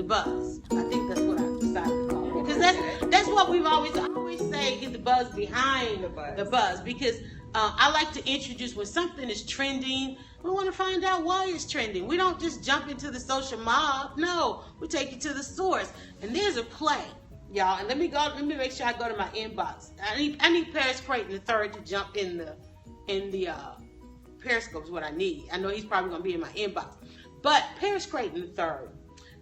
buzz. I think that's what I decided to call it. Because that's what I always say, get the buzz behind the buzz. Because I like to introduce when something is trending, we want to find out why it's trending. We don't just jump into the social mob. No, we take you to the source. And there's a play, y'all. And let me make sure I go to my inbox. I need Paris Creighton III to jump in the Periscope is what I need. I know he's probably gonna be in my inbox. But Paris Creighton III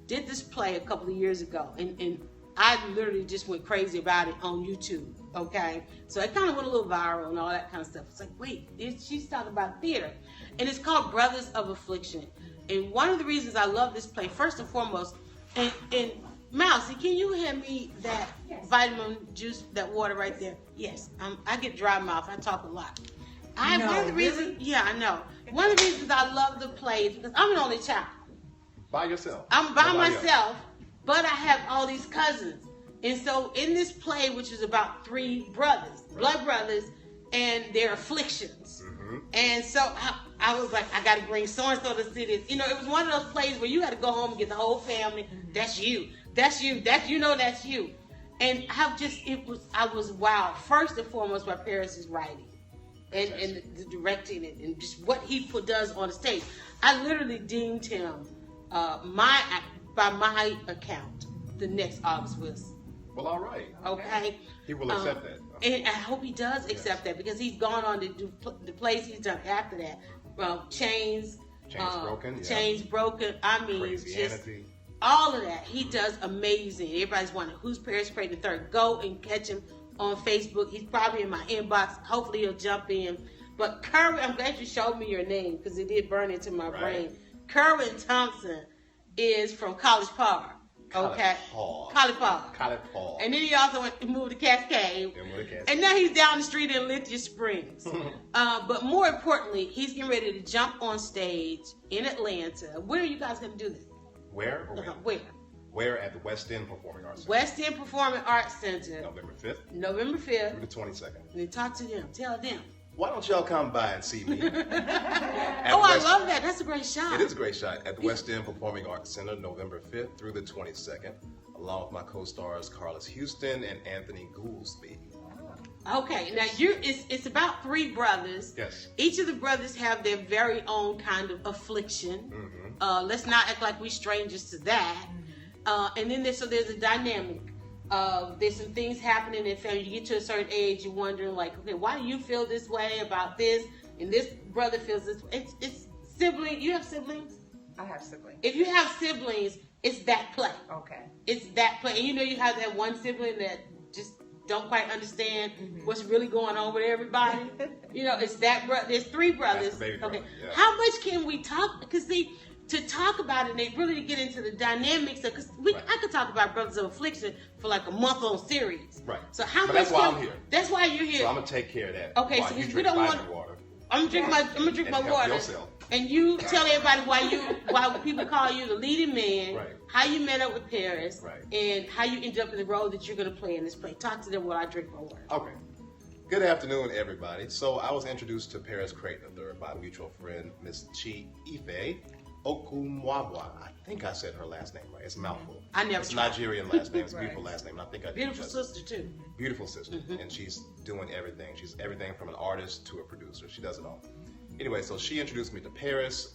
did this play a couple of years ago, and I literally just went crazy about it on YouTube. Okay, so it kind of went a little viral and all that kind of stuff. It's like, wait, she's talking about theater, and it's called Brothers of Affliction. And one of the reasons I love this play, first and foremost, and Mousy, can you hand me that vitamin juice, that water right there? Yes, I get dry mouth. I talk a lot. One of the reasons, I know. One of the reasons I love the play is because I'm an only child. By yourself? I'm by myself, but I have all these cousins. And so in this play, which is about 3 brothers, blood brothers, and their afflictions. Mm-hmm. And so I was like, I got to bring so-and-so to see this. You know, it was one of those plays where you had to go home and get the whole family. That's you. That's you. That's you. And I was wowed, first and foremost, by Paris' writing. And the directing and just what he does on the stage. I literally deemed him, by my account, the next August Wilson. Well, all right. Okay. He will accept that. And I hope he does accept that, because he's gone on to do the plays he's done after that. Chains Broken. Chains Broken. I mean, CrazyAnity. All of that. He does amazing. Everybody's wondering, who's Paris Creighton III? Go and catch him on Facebook. He's probably in my inbox. Hopefully he'll jump in. But Kerwin, I'm glad you showed me your name, because it did burn into my brain. Kerwin Thompson is from College Park. Okay. College Park. And then he also moved to Cascade. And now he's down the street in Lithia Springs. But more importantly, he's getting ready to jump on stage in Atlanta. Where are you guys going to do this? Where? Where? Where? At the West End Performing Arts Center. West End Performing Arts Center. November 5th. Through the 22nd. And then talk to them. Tell them. Why don't y'all come by and see me? I love that. That's a great shot. It is a great shot. At the West End Performing Arts Center, November 5th through the 22nd, along with my co-stars Carlos Houston and Anthony Goolsby. Okay, now it's about 3 brothers. Yes. Each of the brothers have their very own kind of affliction. Mm-hmm. Let's not act like we're strangers to that. And then there's a dynamic. There's some things happening in family. You get to a certain age, you're wondering, like, okay, why do you feel this way about this? And this brother feels this way. It's sibling. You have siblings? I have siblings. If you have siblings, it's that play. Okay. It's that play. And you have that one sibling that just don't quite understand what's really going on with everybody. It's that brother. There's 3 brothers. That's the baby brother. Okay. Yeah. How much can we talk? Because to talk about it, and they really get into the dynamics. Because I could talk about Brothers of Affliction for like a month-long series. Right. So how much? That's why I'm here. That's why you're here. So I'm gonna take care of that. Okay. So we don't want water. I'm gonna drink my water. Yourself. And you tell everybody why people call you the leading man. Right. How you met up with Paris. Right. And how you ended up in the role that you're gonna play in this play. Talk to them while I drink my water. Okay. Good afternoon, everybody. So I was introduced to Paris Creighton III by a mutual friend, Miss Chi Ife Okumwabwa. I think I said her last name right. It's a mouthful. It's a Nigerian last name. It's a beautiful last name. And I think I did. Beautiful sister too. Beautiful sister, and she's doing everything. She's everything from an artist to a producer. She does it all. Anyway, so she introduced me to Paris,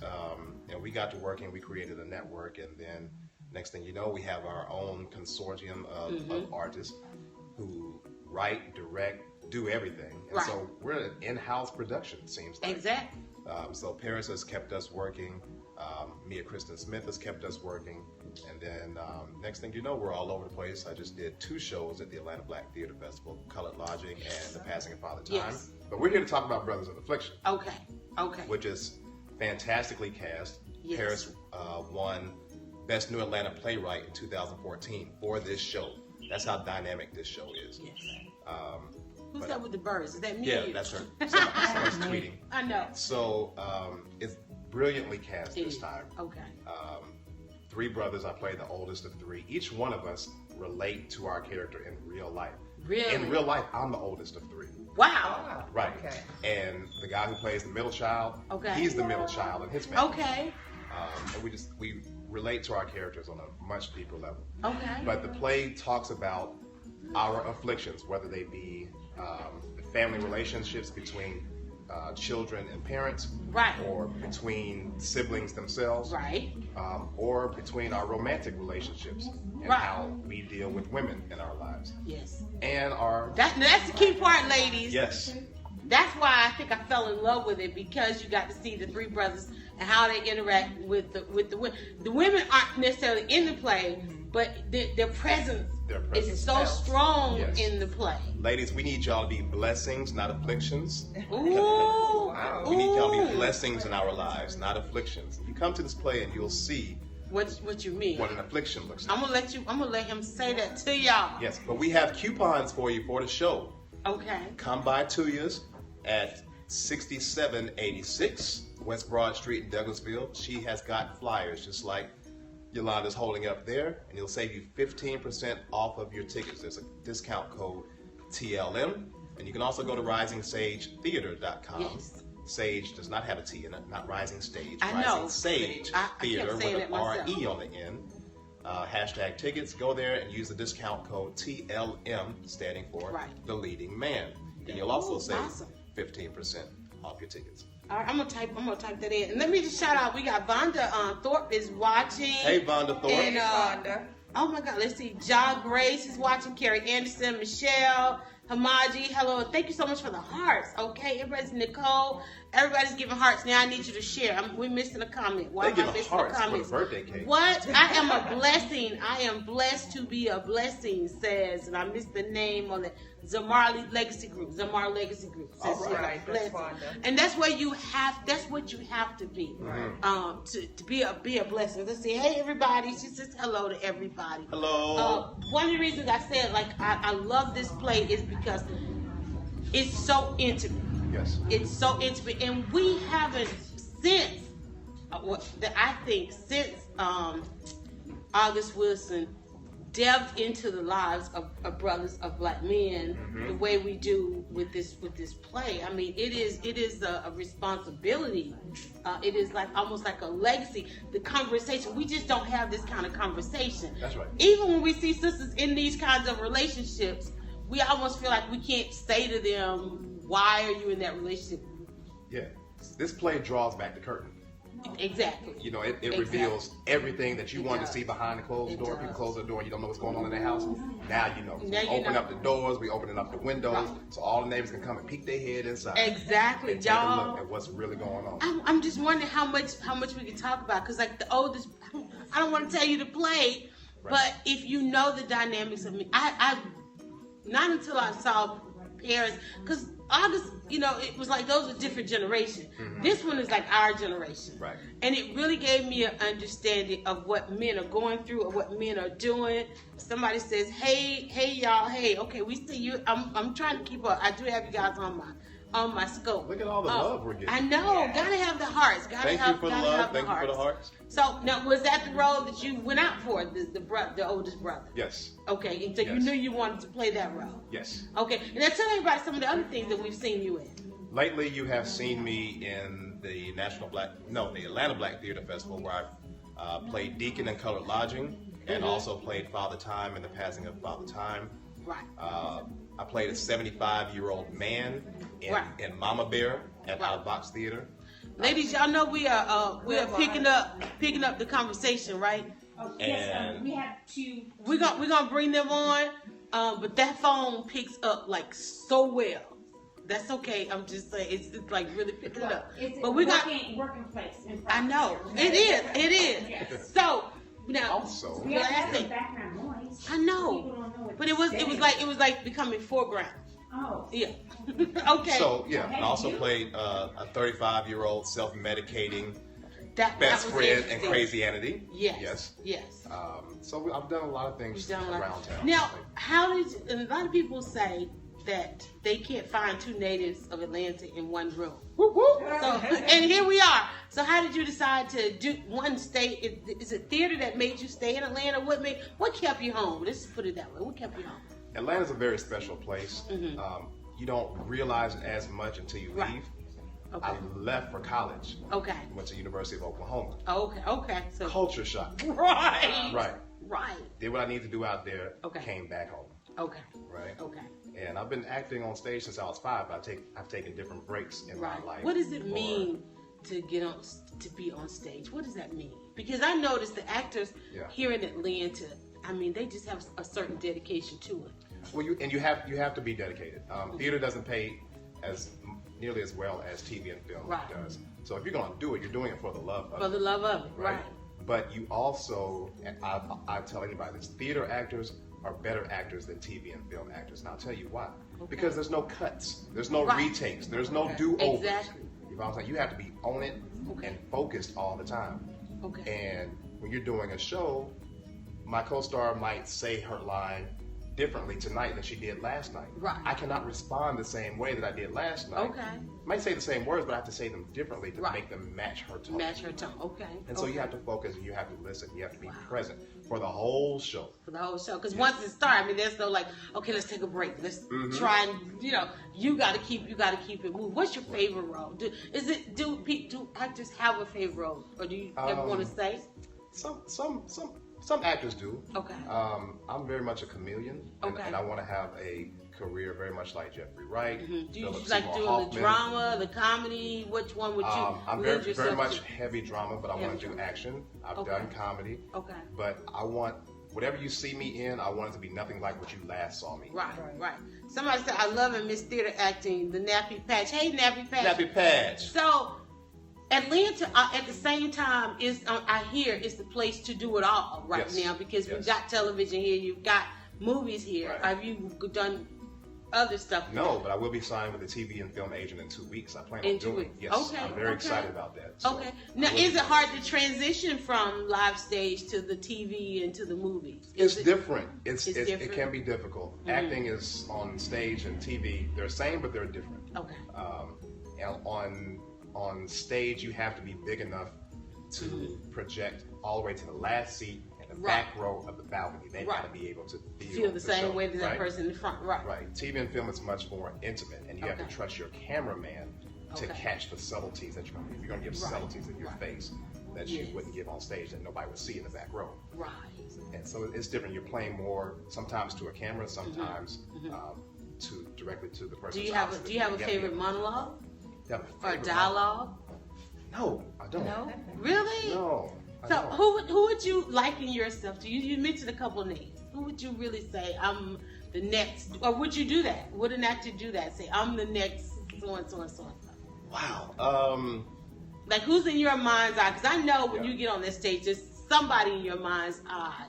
and we got to working. We created a network, and then next thing you know, we have our own consortium of artists who write, direct, do everything. And so we're an in-house production, it seems like. Exactly. So Paris has kept us working. Mia Kristen Smith has kept us working. And then next thing you know, we're all over the place. I just did 2 shows at the Atlanta Black Theater Festival, Colored Lodging and The Passing of Father Time. Yes. But we're here to talk about Brothers of Affliction. Okay. Which is fantastically cast. Yes. Paris won Best New Atlanta Playwright in 2014 for this show. That's how dynamic this show is. Yes. Who's that with the birds? Is that me? Yeah, that's her. Someone's tweeting. I know. So it's brilliantly cast this time. Okay. 3 brothers. I play the oldest of 3. Each one of us relate to our character in real life. Really? In real life, I'm the oldest of 3. Wow. Right. Okay. And the guy who plays the middle child, Okay. he's the middle child in his family. Okay. And relate to our characters on a much deeper level. Okay. But the play talks about our afflictions, whether they be family relationships between children and parents, Right. or between siblings themselves, Right. Or between our romantic relationships and Right. how we deal with women in our lives. Yes. And our That's the key part, ladies. yes, That's why I think I fell in love with it, because you got to see the three brothers and how they interact with the women. The women aren't necessarily in the play, but their presence is so strong Yes. in the play. ladies, we need y'all to be blessings, not afflictions. Ooh. We need y'all to be blessings in our lives, not afflictions. You come to this play and you'll see What you mean? what an affliction looks like. I'm gonna let him say that to y'all. Yes, but we have coupons for you for the show. Okay. Come by Tuya's at 6786 West Broad Street in Douglasville. She has got flyers just like Yolanda's holding up there, and it'll save you 15% off of your tickets. There's a discount code TLM, and you can also go to risingsagetheater.com. Yes. Sage does not have a T in it, not Rising Stage. I Rising know. Sage I Theater kept with saying an it myself. RE on the end. Hashtag tickets. Go there and use the discount code TLM, standing for Right. the leading man. And you'll also Ooh, save awesome. 15% off your tickets. All right, I'm gonna type that in. And let me just shout out. We got Vonda Thorpe is watching. Hey, Vonda Thorpe. And oh my God, let's see. John Grace is watching. Carrie Anderson, Michelle, Hamaji. Hello, and thank you so much for the hearts. Okay, everybody's Nicole. Everybody's giving hearts. Now I need you to share. We're missing a comment. Why They am I give missing hearts a for comment? the birthday cake. What? I am a blessing. I am blessed to be a blessing, says, and I missed the name on it. Zamar Legacy Group. Zamar Legacy Group. Says All she's a right. blessing. And that's what you have. That's what you have to be. To be a blessing. Let's see. Hey everybody. She says hello to everybody. Hello. One of the reasons I said I love this play is because it's so intimate. Yes. It's so intimate, and we haven't since August Wilson delved into the lives of brothers of black men the way we do with this play. I mean, it is a responsibility. It is almost like a legacy. The conversation, we just don't have this kind of conversation. That's right. Even when we see sisters in these kinds of relationships, we almost feel like we can't say to them, why are you in that relationship? Yeah. This play draws back the curtain. Exactly. You know, it Exactly. reveals everything that you It want to does. see behind the closed It door. does. People close the door and you don't know what's going on in their house. Now you know. Now We you open know. up the doors, we opening up the windows, Right. so all the neighbors can come and peek their head inside. Exactly, And take a y'all. look at what's really going on. I'm just wondering how much we can talk about, because the oldest, I don't want to tell you to play, Right. but if you know the dynamics of me, I not until I saw Paris, because August, it was like those are different generations. This one is like our generation, Right. And it really gave me an understanding of what men are going through or what men are doing. Somebody says, hey y'all, hey, okay, we see you. I'm trying to keep up. I do have you guys on my scope. Look at all the love we're getting. I know. Gotta have the hearts. Thank you for the love. Thank you for the hearts. So now, was that the role that you went out for, the oldest brother? Yes. Okay, and so you Yes. knew you wanted to play that role. Yes. Okay, and now tell everybody some of the other things that we've seen you in. Lately, you have seen me in the the Atlanta Black Theater Festival, where I played Deacon in Colored Lodging, and also played Father Time in The Passing of Father Time. Right. I played a 75-year-old man in Mama Bear at Outbox Theater. Ladies, y'all know we are picking up the conversation, right? And we have to. We're gonna bring them on, but that phone picks up so well. That's okay. I'm just saying it's really picking it up. It's But a we got. working place. I know it is. It is. Yes. So now, also, We have to last have thing. some background noise. I know, People don't know what but to it was say. like becoming foreground. Oh. Yeah. Okay. so yeah, and I also played a 35-year-old self-medicating that best was friend in interesting. CrazyAnity. Yes. So I've done a lot of things You've done a lot. around town. Now, how did and a lot of people say that they can't find two natives of Atlanta in one room. Whoop, whoop. So, and here we are. So how did you decide to do one stay? Is it theater that made you stay in Atlanta? What kept you home? Let's put it that way. What kept you home? Atlanta's a very special place. You don't realize it as much until you Right. leave. Okay. I left for college. Okay. Went to University of Oklahoma. Okay. So Culture shock. right. Right. Did what I need to do out there. Okay. Came back home. Okay. Right. Okay. And I've been acting on stage since I was 5. I've taken different breaks in my life. What does it mean to be on stage? What does that mean? Because I noticed the actors here in Atlanta, I mean, they just have a certain dedication to it. Well, you have to be dedicated. Theater doesn't pay as nearly as well as TV and film does. So if you're going to do it, you're doing it for the love of it. For the love of it, right. But you also, and I tell anybody this, theater actors are better actors than TV and film actors. And I'll tell you why. Okay. Because there's no cuts. There's no retakes. There's no do-overs. Exactly. You know what I'm saying? You have to be on it and focused all the time. Okay. And when you're doing a show, my co-star might say her line differently tonight than she did last night. Right. I cannot respond the same way that I did last night. Okay. I might say the same words, but I have to say them differently to make them match her tone. Match her tone. Okay. And so you have to focus and you have to listen. You have to be present for the whole show. For the whole show. Because once it starts, I mean, there's no like, okay, let's take a break. Let's try and, you got to keep it moving. What's your favorite role? Do actors have a favorite role? Or do you ever want to say? Some actors do. Okay. I'm very much a chameleon, and I want to have a career very much like Jeffrey Wright. Do you like doing the drama, the comedy? Which one would you? I'm very much heavy drama, but I want to do action. I've done comedy. Okay. But I want whatever you see me in, I want it to be nothing like what you last saw me. Right. Somebody said I love and miss theater acting. The Nappy Patch. Hey, Nappy Patch. Nappy Patch. So. Atlanta, at the same time, I hear it's the place to do it all now because we've got television here, you've got movies here. Right. Have you done other stuff? No, but I will be signed with a TV and film agent in 2 weeks. I plan on doing it. Yes, okay, I'm very excited about that. So now, is it hard to transition from live stage to the TV and to the movies? It's different. It's different. It can be difficult. Acting is on stage and TV. They're the same, but they're different. Okay. And on stage, you have to be big enough to project all the way to the last seat and the back row of the balcony. They got to be able to feel the same way as that person in the front. Right. TV and film is much more intimate, and you have to trust your cameraman to catch the subtleties that you're going to give. You're going to give subtleties in your face that you wouldn't give on stage that nobody would see in the back row. Right. And so it's different. You're playing more sometimes to a camera, sometimes directly to the person. Do you have a favorite monologue? Or dialogue? No, I don't. No? Really? No. So who would you liken yourself to? You mentioned a couple of names. Who would you really say, I'm the next, or would you do that? Would an actor do that? Say, I'm the next so-and-so. Wow. Like who's in your mind's eye? Because I know when you get on this stage, there's somebody in your mind's eye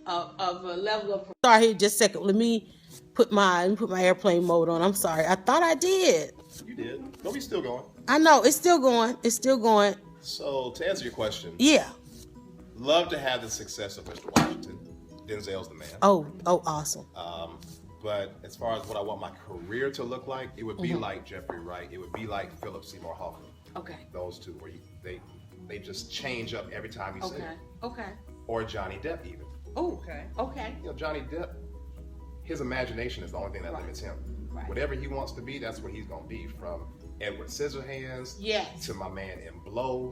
of a level of... Sorry, just a second. Let me put my airplane mode on. I'm sorry. I thought I did. You did. No, we still going. I know. It's still going. So, to answer your question. Yeah. Love to have the success of Mr. Washington. Denzel's the man. Oh, awesome. But as far as what I want my career to look like, it would be like Jeffrey Wright. It would be like Philip Seymour Hoffman. Okay. Those two, where they just change up every time you say it. Okay. Or Johnny Depp even. Oh, okay. Johnny Depp, his imagination is the only thing that limits him. Right. Whatever he wants to be, that's what he's going to be. From Edward Scissorhands to my man in Blow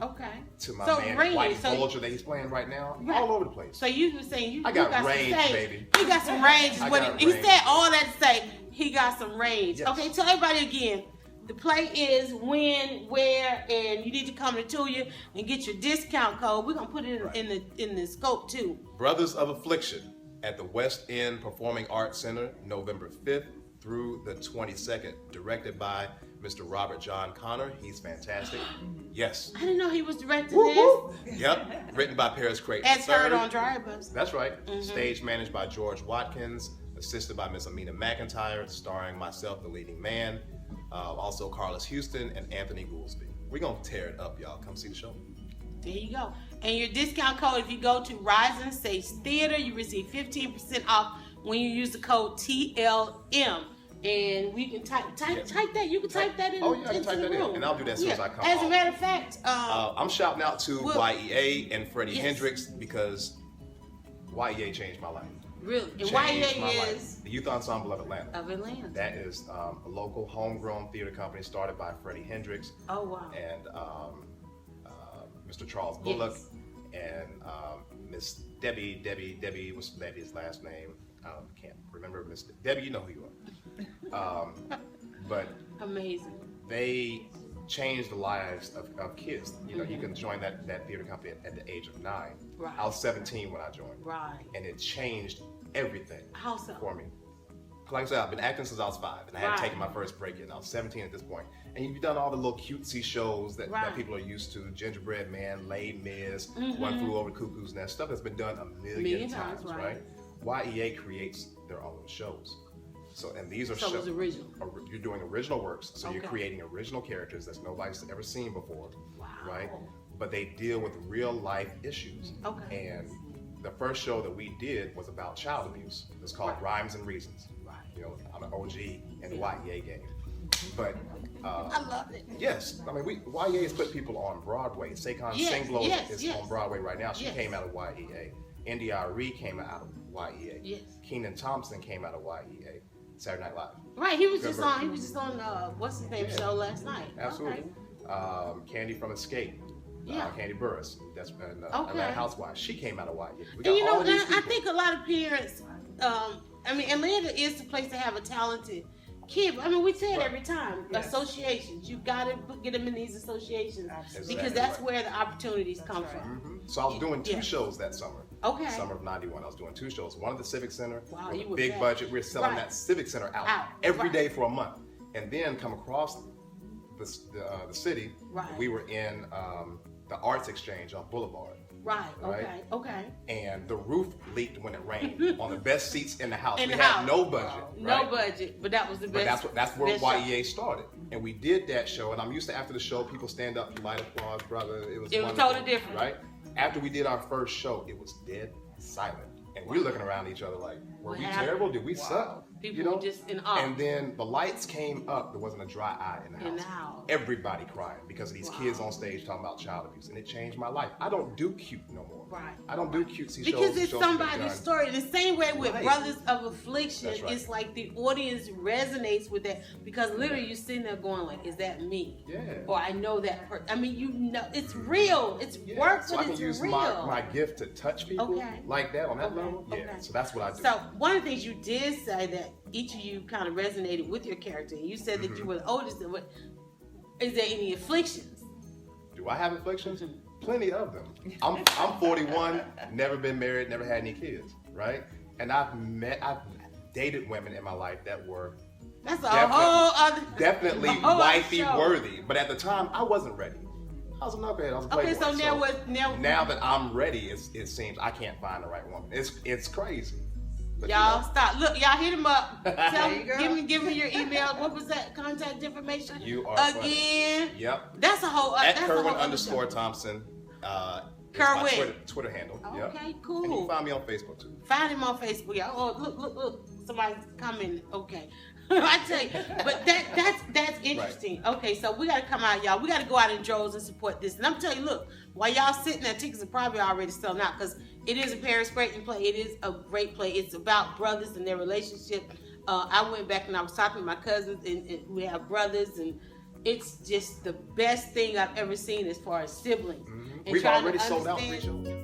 to my man White Vulture that he's playing right now. All over the place. So you were saying I got range, baby. He got some range. He said all that to say he got some range. Yes. Okay, tell everybody again. The play is when, where, and you need to come to Tuya and get your discount code. We're going to put it in the scope too. Brothers of Affliction at the West End Performing Arts Center, November 5th. Through the 22nd, directed by Mr. Robert John Connor. He's fantastic. Yes. I didn't know he was directing this. Yep. Written by Paris Creighton. As heard on DryerBuzz. That's right. Stage managed by George Watkins, assisted by Miss Amina McIntyre, starring myself, the leading man, also Carlos Houston and Anthony Goolsby. We're going to tear it up, y'all. Come see the show. There you go. And your discount code, if you go to Rising Stage Theater, you receive 15% off when you use the code TLM. And we can type that. You can type that in. Oh, yeah, I can type that in. And I'll do that as soon as I come home. As a matter of fact, I'm shouting out to YEA and Freddie Hendrix because YEA changed my life. Really? And Changed my YA life. is The Youth Ensemble of Atlanta. of Atlanta. That is a local homegrown theater company started by Freddie Hendricks Oh wow. and Mr. Charles Bullock Yes. and Miss Debbie was Debbie's last name. I can't remember Miss Debbie. You know who you are. But Amazing. they changed the lives of kids. You know, you can join that theater company at the age of 9. Right. I was 17 when I joined. Right. And it changed everything How so? for me. Like I said, I've been acting since I was 5, and I hadn't Right. taken my first break yet. I was 17 at this point. And you've done all the little cutesy shows that Right. people are used to: Gingerbread Man, Les Mis, One Flew Over the Cuckoo's Nest, stuff that's been done a million times, right? YEA creates their own shows. So, and these are So it was shows. original. You're doing original works, so you're Okay. creating original characters that nobody's ever seen before, Wow. right? But they deal with real life issues. Okay. And the first show that we did was about child abuse. It was called Right. Rhymes and Reasons. Right. You know, I'm an OG in the YEA game. But I love it. yes, I mean, YEA has put people on Broadway. Saquon Yes, Singlo yes, is yes. on Broadway right now. She Yes. came out of YEA. Indy Ree came out of YEA. Yes. Keenan Thompson came out of YEA. Saturday Night Live. Right. He was Good just work. on. He was just on. What's his name Yeah. show last night? Absolutely. Okay. Candy from Escape. Yeah. Candy Burris. That's Okay. Atlanta Housewives. She came out of YEA. We And got you know, all these I people. think a lot of parents. I mean, Atlanta is the place to have a talented kid. I mean, we say it Right. every time. Yes. Associations. You got to get them in these associations Absolutely. because Exactly that's right. where the opportunities come right. from. So I was doing 2 Yeah. shows that summer. Okay. Summer of '91, I was doing 2 shows. One at the Civic Center, Wow, with you a were big fast. budget. We were selling Right. that Civic Center out Out, every right. day for a month, and then come across the city. Right. We were in the Arts Exchange on Boulevard, Right. Right. Okay. Okay. and the roof leaked when it rained on the best seats in the house. In We the had house. no budget, No right? budget, but that was the But best. that's where best show. YEA started, and we did that show. And I'm used to after the show, people stand up, light applause, brother. It was It was wonderful, totally different. right? After we did our first show, it was dead silent, and we're looking around at each other like, were What we happened? terrible? Did we suck? People You know? were just in awe. And then the lights came up. There wasn't a dry eye in the house. In the house. Everybody crying because of these Wow. kids on stage talking about child abuse, and it changed my life. I don't do cute no more. Right. I don't do cutesy shows. Because it's shows that somebody's done. story. The same way with Right. Brothers of Affliction, That's right. it's like the audience resonates with that because literally you're sitting there going like, "Is that me?" Yeah. Or I know that person. I mean, you know, it's real. It's Yeah, work, so but I can it's use real. my gift to touch people Okay. like that on that Okay, level. Yeah, okay. so that's what I do. So one of the things you did say that each of you kind of resonated with your character. You said that you Mm-hmm. were the oldest. Is there any afflictions? Do I have afflictions? Mhm. Plenty of them. I'm 41, never been married, never had any kids, right? And I've dated women in my life that were That's a Definitely- whole other. definitely a whole other wifey show. worthy. But at the time, I wasn't ready. I was a knucklehead. I was a playboy. Okay, so now that I'm ready, it seems I can't find the right woman. It's crazy. But, y'all you know, stop. Look, y'all hit him up. Tell There you go. give me your email. What was that contact information? You are again. funny. Yep. That's a whole. At that's a whole Kerwin other underscore show. Thompson. Is Kerwin. my Twitter handle. Yep. Okay, And you cool. can find me on Facebook too. Find him on Facebook, y'all. Oh, look. Somebody's coming. Okay. I tell you, but that's interesting. Okay, so we got to come out, y'all. We got to go out in droves and support this. And I'm telling you, look, while y'all sitting there, tickets are probably already selling out because it is a Paris Brayton play. It is a great play. It's about brothers and their relationship. I went back and I was talking to my cousins, and we have brothers, and it's just the best thing I've ever seen as far as siblings. Mm-hmm. And We've trying to already sold out 3 understand- shows.